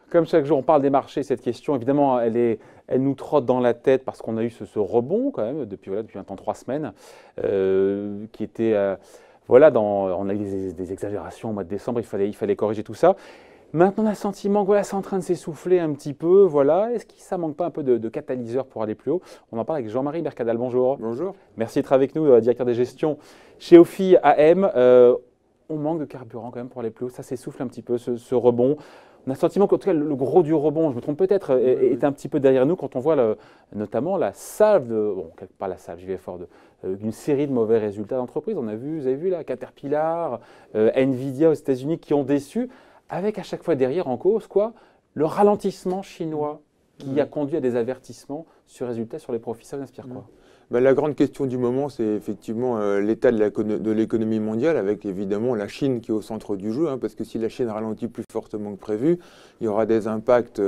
Comme chaque jour, on parle des marchés, cette question, évidemment, elle nous trotte dans la tête parce qu'on a eu ce rebond quand même depuis maintenant 3 semaines, qui était, on a eu des exagérations au mois de décembre, il fallait corriger tout ça. Maintenant, on a le sentiment que voilà, c'est en train de s'essouffler un petit peu. Voilà. Est-ce que ça manque pas un peu de catalyseur pour aller plus haut? On en parle avec Jean-Marie Mercadal. Bonjour. Bonjour. Merci d'être avec nous, directeur des gestions chez OFI AM. On manque de carburant quand même pour aller plus haut. Ça s'essouffle un petit peu, ce rebond. On a le sentiment qu'en tout cas, le gros du rebond, je me trompe peut-être, est un petit peu derrière nous quand on voit notamment la salve, pas la salve, j'y vais fort, d'une série de mauvais résultats d'entreprises. Vous avez vu là, Caterpillar, Nvidia aux États-Unis qui ont déçu, avec à chaque fois derrière en cause quoi, le ralentissement chinois qui a conduit à des avertissements sur résultats, sur les profits. Ça vous inspire quoi? La grande question du moment, c'est effectivement l'état de l'économie mondiale, avec évidemment la Chine qui est au centre du jeu, parce que si la Chine ralentit plus fortement que prévu, il y aura des impacts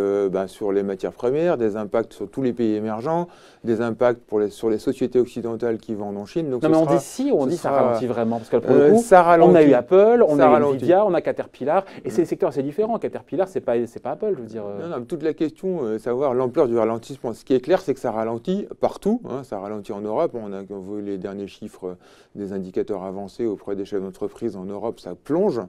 sur les matières premières, des impacts sur tous les pays émergents, des impacts sur les sociétés occidentales qui vendent en Chine. Donc non, mais on dit si ou on dit ça ralentit vraiment? Parce que pour le coup, ça ralentit. On a eu Apple, on a eu Nvidia, on a Caterpillar, et c'est des secteurs assez différents. Caterpillar, c'est pas Apple, je veux dire. Non, toute la question, savoir l'ampleur du ralentissement. Ce qui est clair, c'est que ça ralentit partout, ça ralentit en Europe. On a vu les derniers chiffres des indicateurs avancés auprès des chefs d'entreprise en Europe, ça plonge,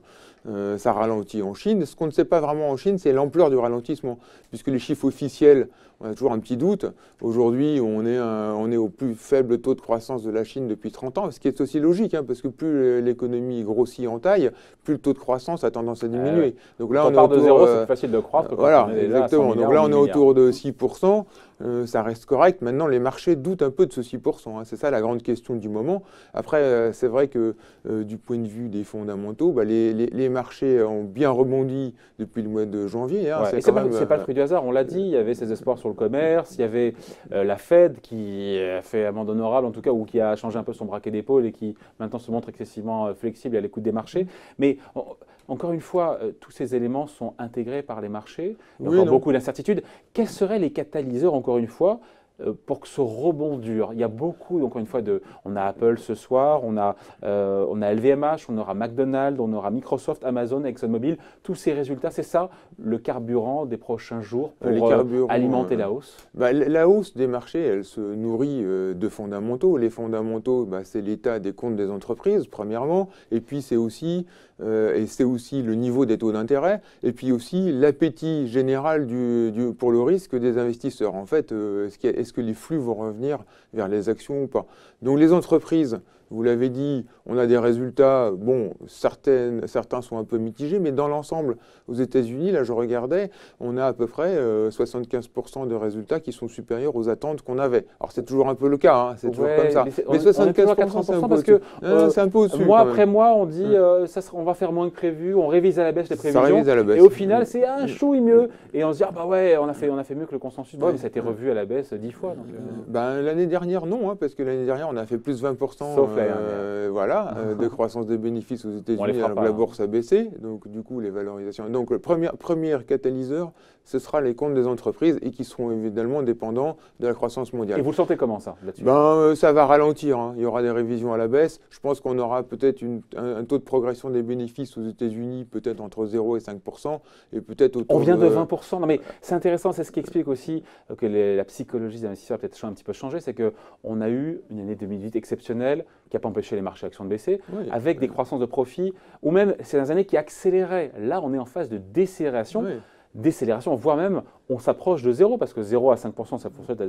ça ralentit en Chine. Ce qu'on ne sait pas vraiment en Chine, c'est l'ampleur du ralentissement, puisque les chiffres officiels, on a toujours un petit doute. Aujourd'hui, on est au plus faible taux de croissance de la Chine depuis 30 ans, ce qui est aussi logique, parce que plus l'économie grossit en taille, plus le taux de croissance a tendance à diminuer. Donc là, on part de zéro, c'est facile de croître. Voilà, exactement. Donc là, on est autour de 6%. Ça reste correct. Maintenant, les marchés doutent un peu de ce 6%. C'est ça la grande question du moment. Après, c'est vrai que du point de vue des fondamentaux, les marchés ont bien rebondi depuis le mois de janvier. C'est pas le fruit du hasard. On l'a dit, il y avait ces espoirs sur le commerce, il y avait la Fed qui a fait amende honorable, en tout cas, ou qui a changé un peu son braquet d'épaule et qui maintenant se montre excessivement flexible et à l'écoute des marchés. Mais encore une fois, tous ces éléments sont intégrés par les marchés. Il y a encore beaucoup d'incertitudes. Quels seraient les catalyseurs, encore une fois, pour que ce rebond dure? Il y a beaucoup, encore une fois, on a Apple ce soir, on a LVMH, on aura McDonald's, on aura Microsoft, Amazon, ExxonMobil. Tous ces résultats, c'est ça le carburant des prochains jours pour alimenter la hausse? La hausse des marchés, elle se nourrit de fondamentaux. Les fondamentaux, c'est l'état des comptes des entreprises, premièrement, et puis c'est aussi le niveau des taux d'intérêt, et puis aussi l'appétit général pour le risque des investisseurs. En fait, est-ce que les flux vont revenir vers les actions ou pas? Donc les entreprises, vous l'avez dit, on a des résultats, certains sont un peu mitigés, mais dans l'ensemble, aux États-Unis, là je regardais, on a à peu près 75% de résultats qui sont supérieurs aux attentes qu'on avait. Alors c'est toujours un peu le cas, c'est toujours comme ça. Mais 75%, c'est un peu au-dessus. Mois après mois, on dit on va faire moins que prévu, on révise à la baisse les prévisions, et au final c'est un chouï mieux, et on se dit on a fait mieux que le consensus, mais ça a été revu à la baisse 10 fois. L'année dernière non, parce que l'année dernière on a fait plus 20%. Sauf de croissance des bénéfices aux États-Unis, alors que la bourse a baissé, donc du coup les valorisations. Donc le premier catalyseur, ce sera les comptes des entreprises et qui seront évidemment dépendants de la croissance mondiale. Et vous le sentez comment ça là-dessus? Ça va ralentir, il y aura des révisions à la baisse. Je pense qu'on aura peut-être un taux de progression des bénéfices aux États-Unis peut-être entre 0 et 5%, et peut-être autour On vient de 20%. Non mais c'est intéressant, c'est ce qui explique aussi que la psychologie des investisseurs a peut-être un petit peu changé, c'est qu'on a eu une année 2008 exceptionnelle qui n'a pas empêché les marchés actions de baisser, avec des croissances de profits, ou même ces dernières années qui accéléraient. Là, on est en phase de décélération. Décélération, voire même on s'approche de 0, parce que 0 à 5%,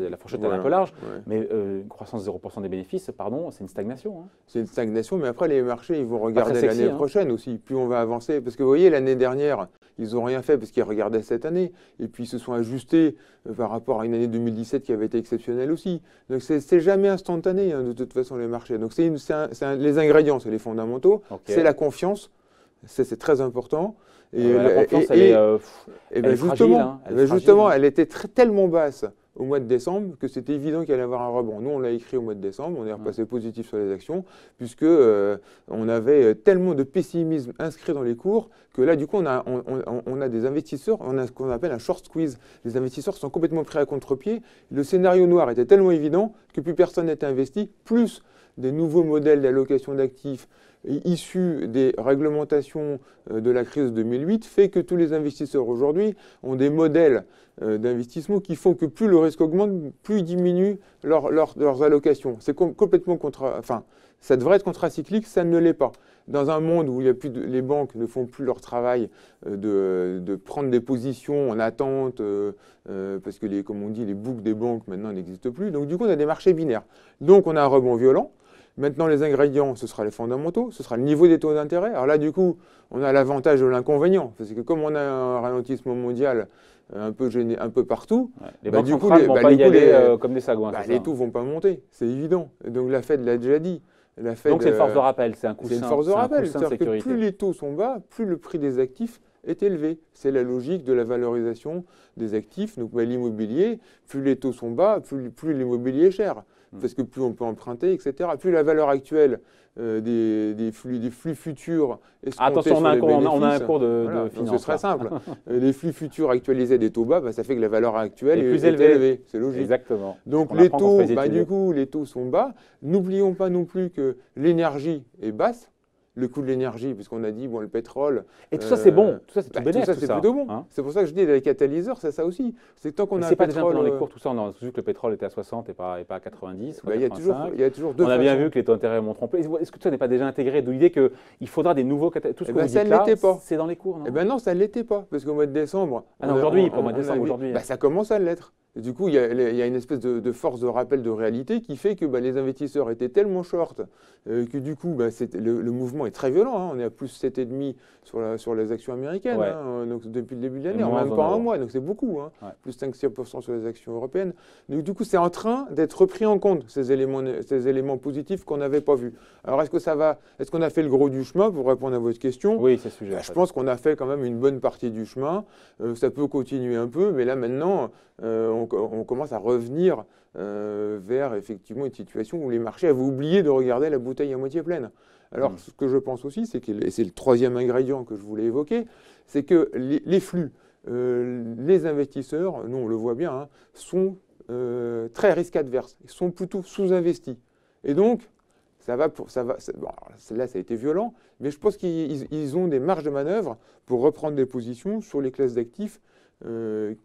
la fourchette est un peu large, mais une croissance de 0% des bénéfices, c'est une stagnation. C'est une stagnation, mais après les marchés, ils vont regarder l'année prochaine aussi, plus on va avancer. Parce que vous voyez, l'année dernière, ils n'ont rien fait parce qu'ils regardaient cette année, et puis ils se sont ajustés par rapport à une année 2017 qui avait été exceptionnelle aussi. Donc c'est jamais instantané, de toute façon, les marchés. Donc les ingrédients, c'est les fondamentaux, c'est la confiance, c'est très important. La confiance, elle est fragile. Justement, elle était tellement basse au mois de décembre que c'était évident qu'il allait y avoir un rebond. Nous, on l'a écrit au mois de décembre, on est repassé positif sur les actions, puisque on avait tellement de pessimisme inscrit dans les cours que là, du coup, on a des investisseurs, on a ce qu'on appelle un short squeeze. Les investisseurs sont complètement pris à contre-pied. Le scénario noir était tellement évident que plus personne n'était investi, plus des nouveaux modèles d'allocation d'actifs issus des réglementations de la crise de 2008 fait que tous les investisseurs aujourd'hui ont des modèles d'investissement qui font que plus le risque augmente, plus ils diminuent leurs allocations. C'est complètement ça devrait être contracyclique, ça ne l'est pas. Dans un monde où il y a les banques ne font plus leur travail de prendre des positions en attente, parce que, comme on dit, les boucles des banques maintenant n'existent plus. Donc du coup, on a des marchés binaires. Donc on a un rebond violent. Maintenant, les ingrédients, ce sera les fondamentaux, ce sera le niveau des taux d'intérêt. Alors là, du coup, on a l'avantage de l'inconvénient, parce que comme on a un ralentissement mondial un peu partout, les banques centrales ne vont pas y aller comme des sagouins. Les taux ne vont pas monter, c'est évident. Donc la Fed l'a déjà dit. Donc c'est une force de rappel, c'est un coussin. C'est une force de rappel, c'est-à-dire que plus les taux sont bas, plus le prix des actifs est élevé. C'est la logique de la valorisation des actifs. Donc l'immobilier, plus les taux sont bas, plus l'immobilier est cher. Parce que plus on peut emprunter, etc. Plus la valeur actuelle des flux futurs attention, on a un cours de finance. C'est très simple. Les flux futurs actualisés des taux bas, ça fait que la valeur actuelle est plus élevée. C'est logique. Exactement. Donc les taux, du coup, les taux sont bas. N'oublions pas non plus que l'énergie est basse. Le coût de l'énergie, puisqu'on a dit, le pétrole… Et tout ça, c'est bon. Tout ça, c'est tout bénéfique. Tout ça, c'est plutôt bon. C'est pour ça que je dis, les catalyseurs, c'est ça aussi. C'est tant qu'on a un pétrole… C'est pas déjà un peu dans les cours, tout ça. On a vu que le pétrole était à 60 et pas à 90 ou à 85. Il y a toujours deux On a bien vu que les taux d'intérêt vont tromper. Est-ce que tout ça n'est pas déjà intégré? D'où l'idée qu'il faudra des nouveaux catalyseurs. Tout ce que vous dites là, c'est dans les cours, non? Non, ça ne l'était pas. Parce qu'au mois de décembre… Aujourd'hui, pas au mois de décembre, aujourd'hui. Ça commence à l'être. Du coup, il y a une espèce de force de rappel de réalité qui fait que les investisseurs étaient tellement short que du coup, le mouvement est très violent. On est à plus 7,5 sur les actions américaines donc depuis le début de l'année, en même pas un mois. Donc c'est beaucoup, plus 5-6% sur les actions européennes. Donc du coup, c'est en train d'être pris en compte, ces éléments positifs qu'on n'avait pas vus. Alors est-ce qu'on a fait le gros du chemin pour répondre à votre question? Oui, c'est ce sujet. Je pense qu'on a fait quand même une bonne partie du chemin. Ça peut continuer un peu, mais là maintenant… on commence à revenir vers effectivement une situation où les marchés avaient oublié de regarder la bouteille à moitié pleine. Alors, ce que je pense aussi, et c'est le troisième ingrédient que je voulais évoquer, c'est que les flux, les investisseurs, nous on le voit bien, sont très risque adverses, ils sont plutôt sous-investis. Et donc, là, ça a été violent, mais je pense qu'ils ont des marges de manœuvre pour reprendre des positions sur les classes d'actifs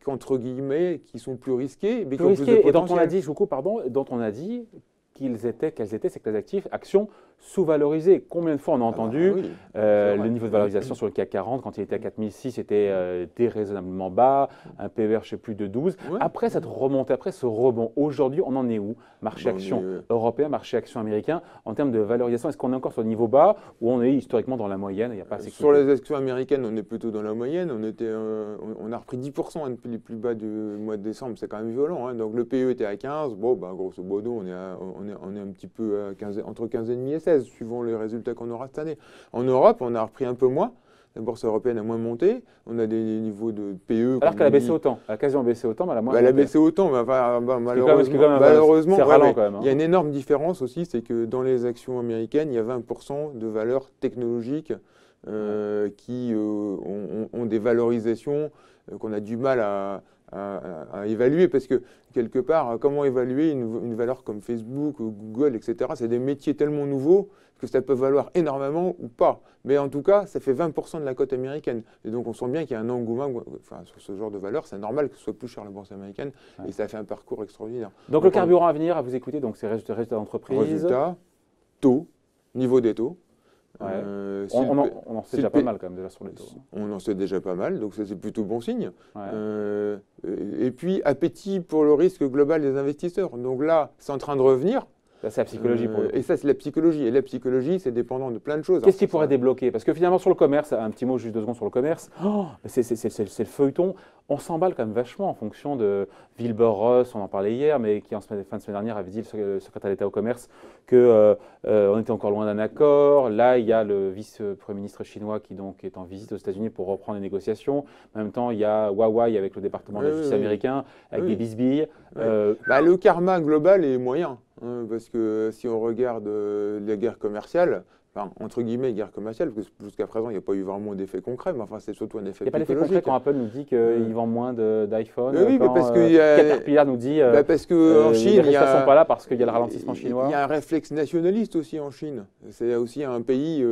qu'entre guillemets, qui sont plus risqués, mais qui ont plus de potentiel. Et dont on a dit, je vous coupe, pardon, dont on a dit quelles étaient ces classes d'actifs, actions sous-valorisées. Combien de fois on a entendu le niveau de valorisation sur le CAC 40, quand il était à 4006, était déraisonnablement bas, un PER, je ne sais plus, de 12. Après cette remontée, après ce rebond, aujourd'hui, on en est où? Marché action européen, marché action américain, en termes de valorisation, est-ce qu'on est encore sur le niveau bas ou on est historiquement dans la moyenne? Il y a pas assez sur les actions américaines, on est plutôt dans la moyenne. On a repris 10% depuis les plus bas du mois de décembre, c'est quand même violent. Donc le PE était à 15, grosso modo, on est un petit peu à 15, entre 15,5 et 16, suivant les résultats qu'on aura cette année. En Europe, on a repris un peu moins. La bourse européenne a moins monté. On a des niveaux de PE. Alors qu'elle a baissé autant. Elle a quasiment baissé autant, mais elle a moins monté. Elle a baissé autant, mais malheureusement, c'est ralent quand même. Il y a une énorme différence aussi, c'est que dans les actions américaines, il y a 20% de valeurs technologiques qui ont des valorisations qu'on a du mal à évaluer, parce que quelque part, comment évaluer une valeur comme Facebook, Google, etc. C'est des métiers tellement nouveaux que ça peut valoir énormément ou pas. Mais en tout cas, ça fait 20% de la cote américaine. Et donc on sent bien qu'il y a un engouement sur ce genre de valeur. C'est normal que ce soit plus cher la bourse américaine, et ça fait un parcours extraordinaire. Donc le carburant à venir, à vous écouter, donc c'est résultats d'entreprise. Résultats, taux, niveau des taux. On en sait déjà pas mal quand même déjà sur les taux. On en sait déjà pas mal, donc ça c'est plutôt bon signe. Et puis appétit pour le risque global des investisseurs. Donc là, c'est en train de revenir. Ça, c'est la psychologie pour le coup. Et ça, c'est la psychologie. Et la psychologie, c'est dépendant de plein de choses. Qu'est-ce qui pourrait débloquer? Parce que finalement, sur le commerce, un petit mot, juste 2 secondes sur le commerce, c'est le feuilleton. On s'emballe quand même vachement en fonction de Wilbur Ross, on en parlait hier, mais qui en fin de semaine dernière avait dit, le secrétaire d'État au commerce, qu'on était encore loin d'un accord. Là, il y a le vice-premier ministre chinois qui donc est en visite aux États-Unis pour reprendre les négociations. En même temps, il y a Huawei avec le département de la justice américain, avec des bisbilles. Le karma global est moyen. Parce que si on regarde la guerre commerciale, enfin, entre guillemets, guerre commerciale, parce que jusqu'à présent, il n'y a pas eu vraiment d'effet concret, mais enfin, c'est surtout un effet Il n'y a pas d'effet concret psychologique. quand Apple nous dit qu'il vend moins d'iPhone, Oui, mais quand parce qu'il y a, Caterpillar nous dit parce que en les Chine, il y résultats ne sont pas a, là parce qu'il y a le ralentissement chinois. il y a un réflexe nationaliste aussi en Chine. C'est aussi un pays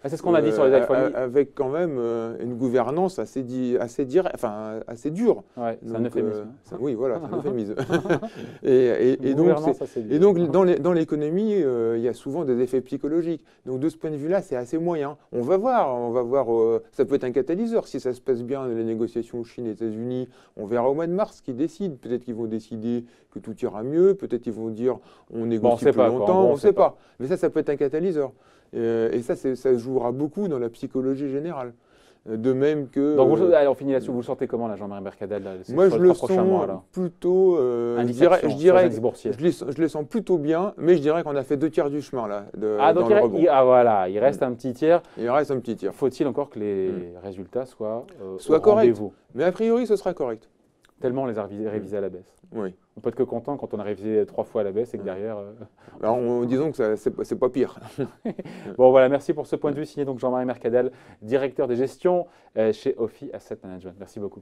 Ah, c'est ce qu'on a dit sur les iPhones. avec quand même une gouvernance assez dure. Ouais, c'est un Donc, euphémisme. oui, voilà, c'est un euphémisme. et Une donc, gouvernance assez dure. et donc, dans l'économie, il y a souvent des effets psychologiques. Donc, de ce point de vue-là, c'est assez moyen. On va voir. Ça peut être un catalyseur si ça se passe bien les négociations Chine-États-Unis. On verra au mois de mars qui décident. Peut-être qu'ils vont décider que tout ira mieux. Peut-être qu'ils vont dire on négocie sait plus pas, quoi. longtemps. En gros, On ne sait pas. Mais ça peut être un catalyseur. Et ça jouera beaucoup dans la psychologie générale. De même que. Donc, allez, on finit là-dessus. Vous le sentez comment, là, Jean-Marie Mercadal, là, Moi, je sur les le 3 prochains mois, sens là plutôt. Indication sur les indices boursiers. Je les sens plutôt bien, mais je dirais qu'on a fait 2 tiers du chemin là. Donc dans le rebond. voilà, il reste un petit tiers. Il reste un petit tiers. Faut-il encore que les résultats soient Soit au correct. rendez-vous? Mais a priori, ce sera correct. Tellement on les a révisés à la baisse. Oui. On peut être que content quand on a révisé 3 fois à la baisse et que derrière. Alors, disons que c'est pas pire. Bon, voilà, merci pour ce point de vue signé donc Jean-Marie Mercadal, directeur des gestions chez Ophi Asset Management. Merci beaucoup.